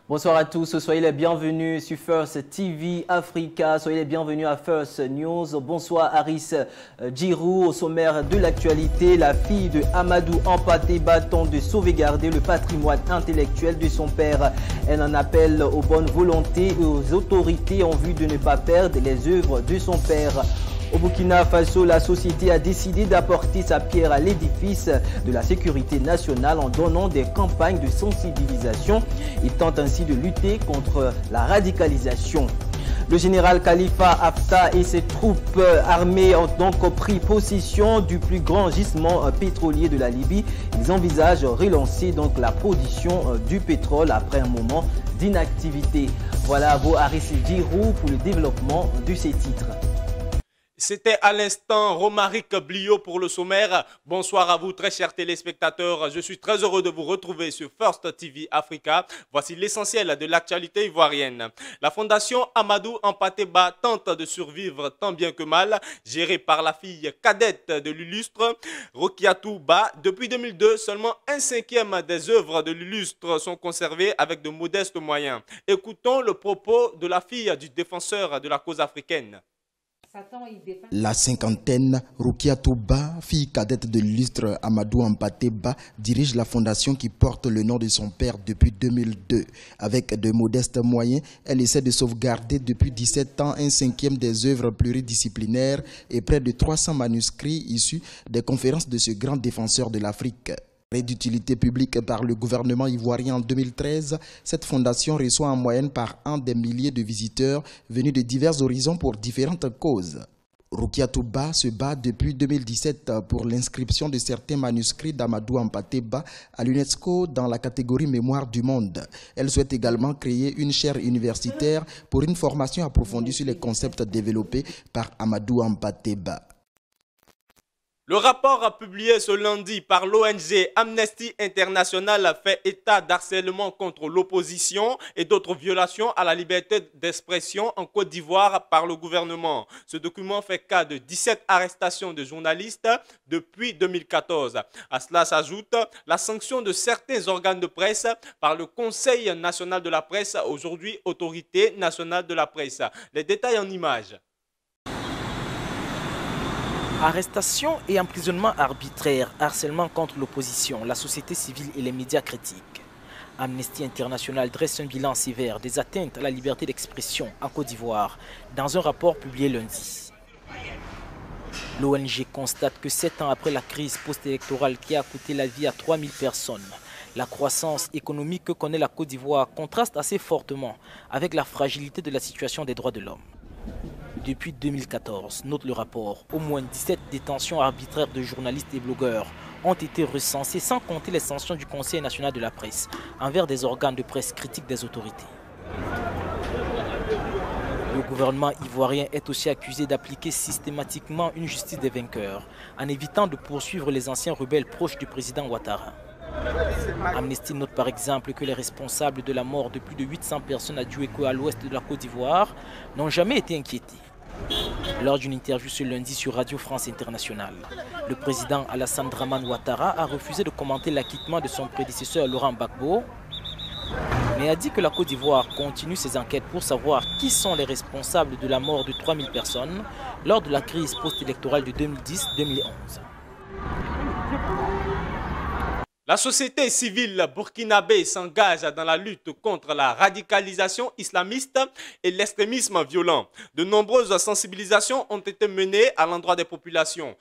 Bonsoir à tous, soyez les bienvenus sur First TV Africa, soyez les bienvenus à First News. Bonsoir Aris Djirou, au sommaire de l'actualité, la fille de Amadou Hampâté-Bâ tente de sauvegarder le patrimoine intellectuel de son père. Elle en appelle aux bonnes volontés et aux autorités en vue de ne pas perdre les œuvres de son père. Au Burkina Faso, la société a décidé d'apporter sa pierre à l'édifice de la sécurité nationale en donnant des campagnes de sensibilisation et tente ainsi de lutter contre la radicalisation. Le général Khalifa Haftar et ses troupes armées ont donc pris possession du plus grand gisement pétrolier de la Libye. Ils envisagent relancer donc la production du pétrole après un moment d'inactivité. Voilà vos Aris Djirou pour le développement de ces titres. C'était à l'instant Romaric Blio pour le sommaire. Bonsoir à vous très chers téléspectateurs. Je suis très heureux de vous retrouver sur First TV Africa. Voici l'essentiel de l'actualité ivoirienne. La fondation Amadou Hampâté-Bâ tente de survivre tant bien que mal, gérée par la fille cadette de l'illustre Rokiatou Ba. Depuis 2002, seulement 1/5 des œuvres de l'illustre sont conservées avec de modestes moyens. Écoutons le propos de la fille du défenseur de la cause africaine. La cinquantaine, Rokiatou Ba, fille cadette de l'illustre Amadou Hampâté-Bâ, dirige la fondation qui porte le nom de son père depuis 2002. Avec de modestes moyens, elle essaie de sauvegarder depuis 17 ans 1/5 des œuvres pluridisciplinaires et près de 300 manuscrits issus des conférences de ce grand défenseur de l'Afrique. D'utilité publique par le gouvernement ivoirien en 2013, cette fondation reçoit en moyenne par an des milliers de visiteurs venus de divers horizons pour différentes causes. Rokiatou Ba se bat depuis 2017 pour l'inscription de certains manuscrits d'Amadou Hampâté-Bâ à l'UNESCO dans la catégorie Mémoire du monde. Elle souhaite également créer une chaire universitaire pour une formation approfondie sur les concepts développés par Amadou Hampâté-Bâ. Le rapport publié ce lundi par l'ONG Amnesty International fait état d'harcèlement contre l'opposition et d'autres violations à la liberté d'expression en Côte d'Ivoire par le gouvernement. Ce document fait cas de 17 arrestations de journalistes depuis 2014. À cela s'ajoute la sanction de certains organes de presse par le Conseil national de la presse, aujourd'hui Autorité nationale de la presse. Les détails en images. Arrestation et emprisonnement arbitraire, harcèlement contre l'opposition, la société civile et les médias critiques. Amnesty International dresse un bilan sévère des atteintes à la liberté d'expression en Côte d'Ivoire dans un rapport publié lundi. L'ONG constate que 7 ans après la crise post-électorale qui a coûté la vie à 3000 personnes, la croissance économique que connaît la Côte d'Ivoire contraste assez fortement avec la fragilité de la situation des droits de l'homme. Depuis 2014, note le rapport, au moins 17 détentions arbitraires de journalistes et blogueurs ont été recensées sans compter les sanctions du Conseil national de la presse envers des organes de presse critiques des autorités. Le gouvernement ivoirien est aussi accusé d'appliquer systématiquement une justice des vainqueurs en évitant de poursuivre les anciens rebelles proches du président Ouattara. Amnesty note par exemple que les responsables de la mort de plus de 800 personnes à Djueko à l'ouest de la Côte d'Ivoire n'ont jamais été inquiétés. Lors d'une interview ce lundi sur Radio France Internationale, le président Alassane Dramane Ouattara a refusé de commenter l'acquittement de son prédécesseur Laurent Gbagbo, mais a dit que la Côte d'Ivoire continue ses enquêtes pour savoir qui sont les responsables de la mort de 3000 personnes lors de la crise post-électorale de 2010-2011. La société civile burkinabé s'engage dans la lutte contre la radicalisation islamiste et l'extrémisme violent. De nombreuses sensibilisations ont été menées à l'endroit des populations.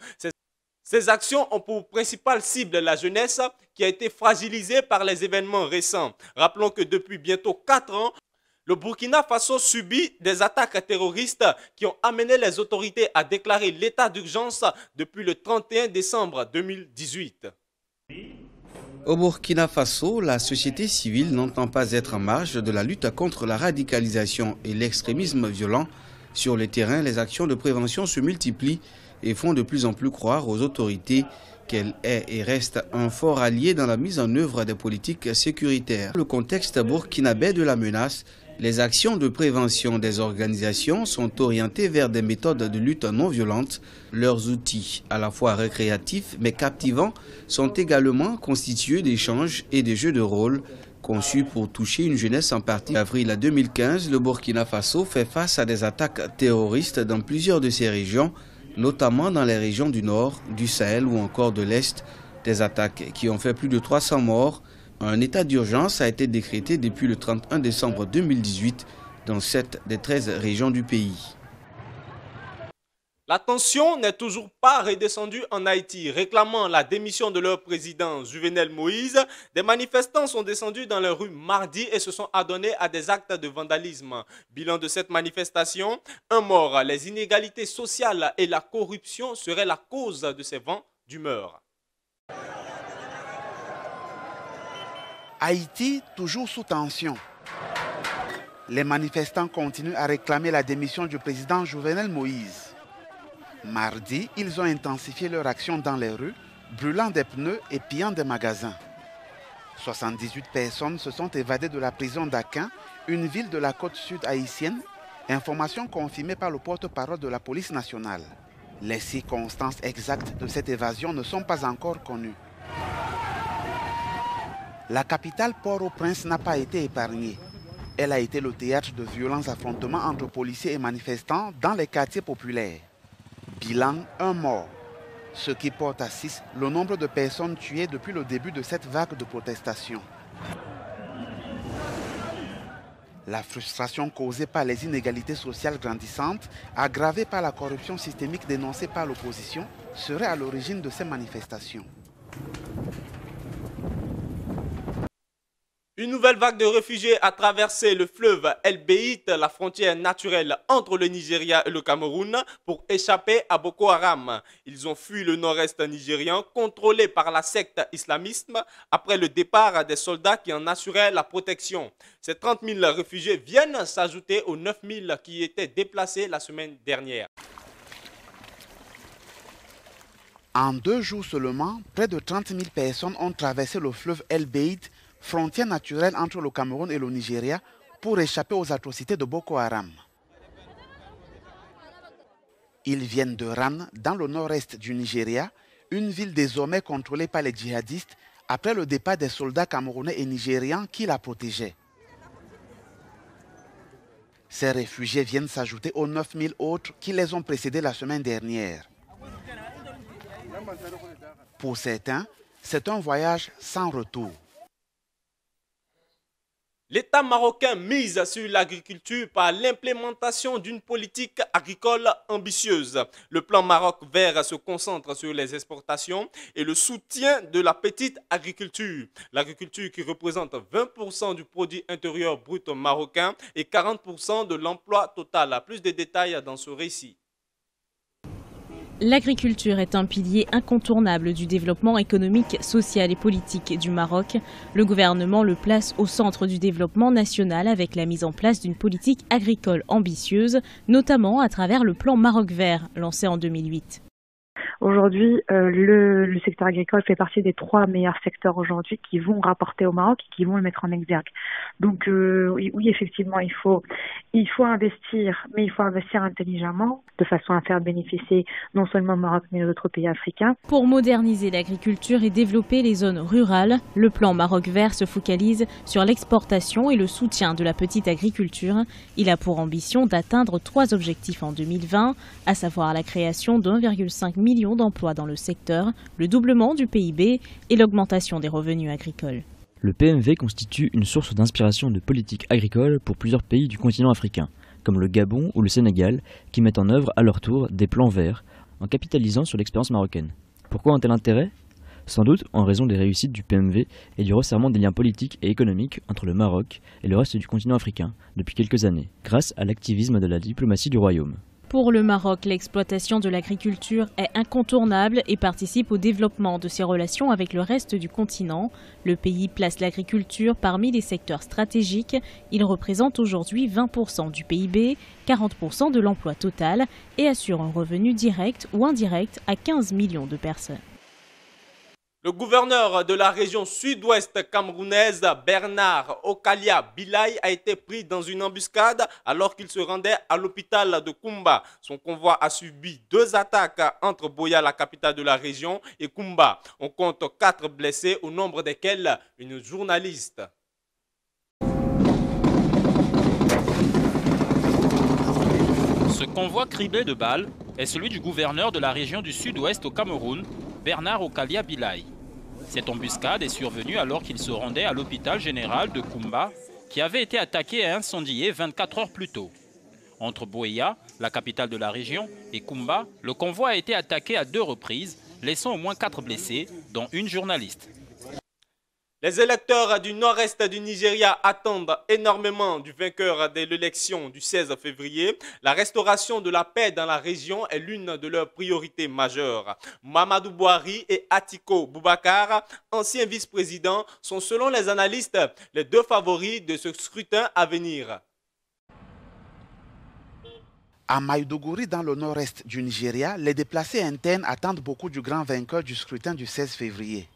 Ces actions ont pour principale cible la jeunesse qui a été fragilisée par les événements récents. Rappelons que depuis bientôt 4 ans, le Burkina Faso subit des attaques terroristes qui ont amené les autorités à déclarer l'état d'urgence depuis le 31 décembre 2018. Au Burkina Faso, la société civile n'entend pas être en marge de la lutte contre la radicalisation et l'extrémisme violent. Sur le terrain, les actions de prévention se multiplient et font de plus en plus croire aux autorités qu'elle est et reste un fort allié dans la mise en œuvre des politiques sécuritaires. Dans le contexte burkinabé de la menace, les actions de prévention des organisations sont orientées vers des méthodes de lutte non violentes. Leurs outils, à la fois récréatifs mais captivants, sont également constitués d'échanges et de jeux de rôle Conçu pour toucher une jeunesse en partie, en avril 2015, le Burkina Faso fait face à des attaques terroristes dans plusieurs de ses régions, notamment dans les régions du Nord, du Sahel ou encore de l'Est. Des attaques qui ont fait plus de 300 morts. Un état d'urgence a été décrété depuis le 31 décembre 2018 dans 7 des 13 régions du pays. La tension n'est toujours pas redescendue en Haïti. Réclamant la démission de leur président Jovenel Moïse, des manifestants sont descendus dans les rues mardi et se sont adonnés à des actes de vandalisme. Bilan de cette manifestation, un mort. Les inégalités sociales et la corruption seraient la cause de ces vents d'humeur. Haïti, toujours sous tension. Les manifestants continuent à réclamer la démission du président Jovenel Moïse. Mardi, ils ont intensifié leur action dans les rues, brûlant des pneus et pillant des magasins. 78 personnes se sont évadées de la prison d'Aquin, une ville de la côte sud haïtienne, information confirmée par le porte-parole de la police nationale. Les circonstances exactes de cette évasion ne sont pas encore connues. La capitale Port-au-Prince n'a pas été épargnée. Elle a été le théâtre de violents affrontements entre policiers et manifestants dans les quartiers populaires. Bilan, un mort, ce qui porte à 6 le nombre de personnes tuées depuis le début de cette vague de protestation. La frustration causée par les inégalités sociales grandissantes, aggravée par la corruption systémique dénoncée par l'opposition, serait à l'origine de ces manifestations. Une nouvelle vague de réfugiés a traversé le fleuve El Beït, la frontière naturelle entre le Nigeria et le Cameroun, pour échapper à Boko Haram. Ils ont fui le nord-est nigérian, contrôlé par la secte islamiste, après le départ des soldats qui en assuraient la protection. Ces 30 000 réfugiés viennent s'ajouter aux 9 000 qui étaient déplacés la semaine dernière. En 2 jours seulement, près de 30 000 personnes ont traversé le fleuve El Beït, frontière naturelle entre le Cameroun et le Nigeria, pour échapper aux atrocités de Boko Haram. Ils viennent de Ran, dans le nord-est du Nigeria, une ville désormais contrôlée par les djihadistes, après le départ des soldats camerounais et nigérians qui la protégeaient. Ces réfugiés viennent s'ajouter aux 9 000 autres qui les ont précédés la semaine dernière. Pour certains, c'est un voyage sans retour. L'État marocain mise sur l'agriculture par l'implémentation d'une politique agricole ambitieuse. Le plan Maroc vert se concentre sur les exportations et le soutien de la petite agriculture. L'agriculture qui représente 20% du produit intérieur brut marocain et 40% de l'emploi total. Plus de détails dans ce récit. L'agriculture est un pilier incontournable du développement économique, social et politique du Maroc. Le gouvernement le place au centre du développement national avec la mise en place d'une politique agricole ambitieuse, notamment à travers le plan Maroc vert, lancé en 2008. Aujourd'hui, le secteur agricole fait partie des 3 meilleurs secteurs aujourd'hui qui vont rapporter au Maroc et qui vont le mettre en exergue. Donc oui, effectivement, il faut investir, mais il faut investir intelligemment, de façon à faire bénéficier non seulement le Maroc, mais les autres pays africains. Pour moderniser l'agriculture et développer les zones rurales, le plan Maroc vert se focalise sur l'exportation et le soutien de la petite agriculture. Il a pour ambition d'atteindre 3 objectifs en 2020, à savoir la création d'1,5 million d'emplois dans le secteur, le doublement du PIB et l'augmentation des revenus agricoles. Le PMV constitue une source d'inspiration de politique agricole pour plusieurs pays du continent africain, comme le Gabon ou le Sénégal, qui mettent en œuvre à leur tour des plans verts, en capitalisant sur l'expérience marocaine. Pourquoi un tel intérêt ? Sans doute en raison des réussites du PMV et du resserrement des liens politiques et économiques entre le Maroc et le reste du continent africain depuis quelques années, grâce à l'activisme de la diplomatie du royaume. Pour le Maroc, l'exploitation de l'agriculture est incontournable et participe au développement de ses relations avec le reste du continent. Le pays place l'agriculture parmi les secteurs stratégiques. Il représente aujourd'hui 20% du PIB, 40% de l'emploi total et assure un revenu direct ou indirect à 15 millions de personnes. Le gouverneur de la région sud-ouest camerounaise, Bernard Okalia Bilay, a été pris dans une embuscade alors qu'il se rendait à l'hôpital de Koumba. Son convoi a subi 2 attaques entre Boya, la capitale de la région, et Koumba. On compte 4 blessés, au nombre desquels une journaliste. Ce convoi criblé de balles est celui du gouverneur de la région du sud-ouest au Cameroun, Bernard Okalia Bilai. Cette embuscade est survenue alors qu'il se rendait à l'hôpital général de Kumba, qui avait été attaqué et incendié 24 heures plus tôt. Entre Buea, la capitale de la région, et Kumba, le convoi a été attaqué à 2 reprises, laissant au moins 4 blessés, dont une journaliste. Les électeurs du nord-est du Nigeria attendent énormément du vainqueur de l'élection du 16 février. La restauration de la paix dans la région est l'une de leurs priorités majeures. Mamadou Buhari et Atiko Boubacar, anciens vice-présidents, sont selon les analystes les 2 favoris de ce scrutin à venir. À Maïdougouri, dans le nord-est du Nigeria, les déplacés internes attendent beaucoup du grand vainqueur du scrutin du 16 février.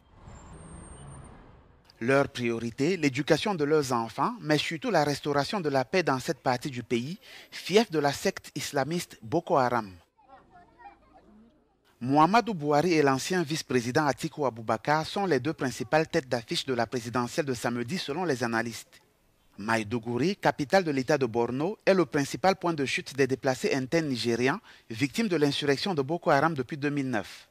Leur priorité, l'éducation de leurs enfants, mais surtout la restauration de la paix dans cette partie du pays, fief de la secte islamiste Boko Haram. Muhammadu Buhari et l'ancien vice-président Atiku Abubakar sont les 2 principales têtes d'affiche de la présidentielle de samedi selon les analystes. Maïdougouri, capitale de l'état de Borno, est le principal point de chute des déplacés internes nigérians, victimes de l'insurrection de Boko Haram depuis 2009.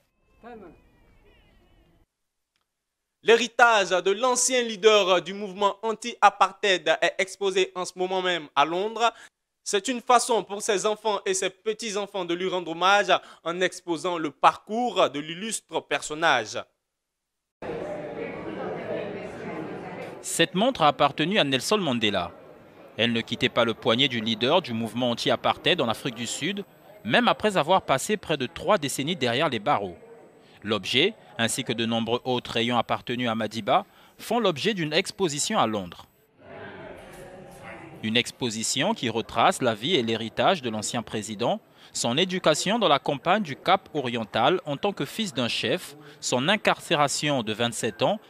L'héritage de l'ancien leader du mouvement anti-apartheid est exposé en ce moment même à Londres. C'est une façon pour ses enfants et ses petits-enfants de lui rendre hommage en exposant le parcours de l'illustre personnage. Cette montre a appartenu à Nelson Mandela. Elle ne quittait pas le poignet du leader du mouvement anti-apartheid en Afrique du Sud, même après avoir passé près de 3 décennies derrière les barreaux. L'objet, ainsi que de nombreux autres ayant appartenu à Madiba, font l'objet d'une exposition à Londres. Une exposition qui retrace la vie et l'héritage de l'ancien président, son éducation dans la campagne du Cap oriental en tant que fils d'un chef, son incarcération de 27 ans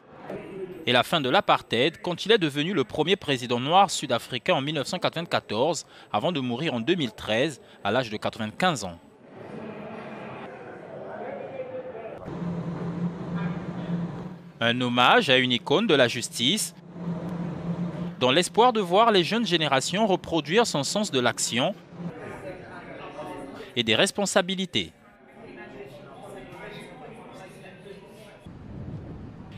et la fin de l'apartheid quand il est devenu le premier président noir sud-africain en 1994 avant de mourir en 2013 à l'âge de 95 ans. Un hommage à une icône de la justice, dans l'espoir de voir les jeunes générations reproduire son sens de l'action et des responsabilités.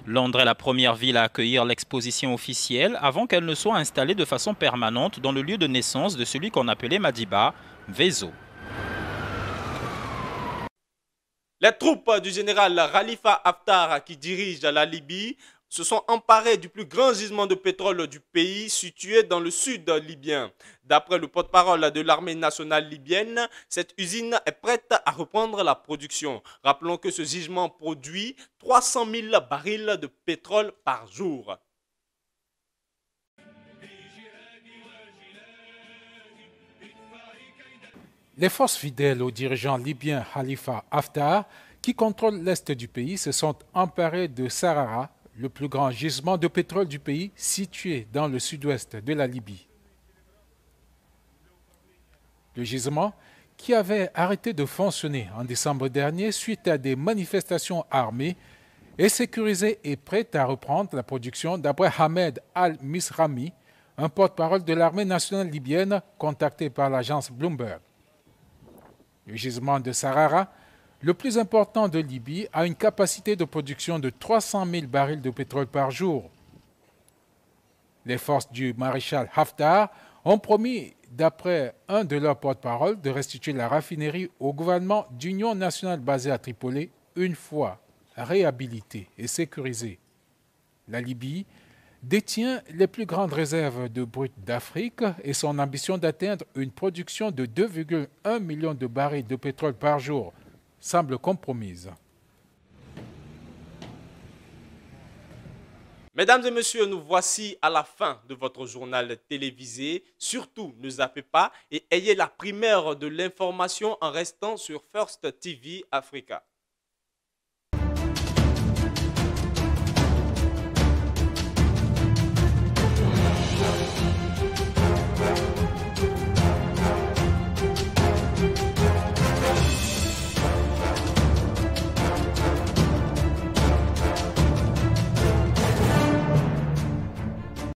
Londres est la première ville à accueillir l'exposition officielle avant qu'elle ne soit installée de façon permanente dans le lieu de naissance de celui qu'on appelait Madiba, Vezo. Les troupes du général Khalifa Haftar qui dirige la Libye se sont emparées du plus grand gisement de pétrole du pays situé dans le sud libyen. D'après le porte-parole de l'armée nationale libyenne, cette usine est prête à reprendre la production. Rappelons que ce gisement produit 300 000 barils de pétrole par jour. Les forces fidèles au dirigeant libyen Khalifa Haftar, qui contrôle l'est du pays, se sont emparées de Sarara, le plus grand gisement de pétrole du pays, situé dans le sud-ouest de la Libye. Le gisement, qui avait arrêté de fonctionner en décembre dernier suite à des manifestations armées, est sécurisé et prêt à reprendre la production d'après Ahmed Al-Misrami, un porte-parole de l'armée nationale libyenne contacté par l'agence Bloomberg. Le gisement de Sarara, le plus important de Libye, a une capacité de production de 300 000 barils de pétrole par jour. Les forces du maréchal Haftar ont promis, d'après un de leurs porte-parole, de restituer la raffinerie au gouvernement d'union nationale basé à Tripoli une fois réhabilitée et sécurisée. La Libye détient les plus grandes réserves de brut d'Afrique et son ambition d'atteindre une production de 2,1 millions de barils de pétrole par jour semble compromise. Mesdames et messieurs, nous voici à la fin de votre journal télévisé. Surtout, ne zappez pas et ayez la primeur de l'information en restant sur First TV Africa.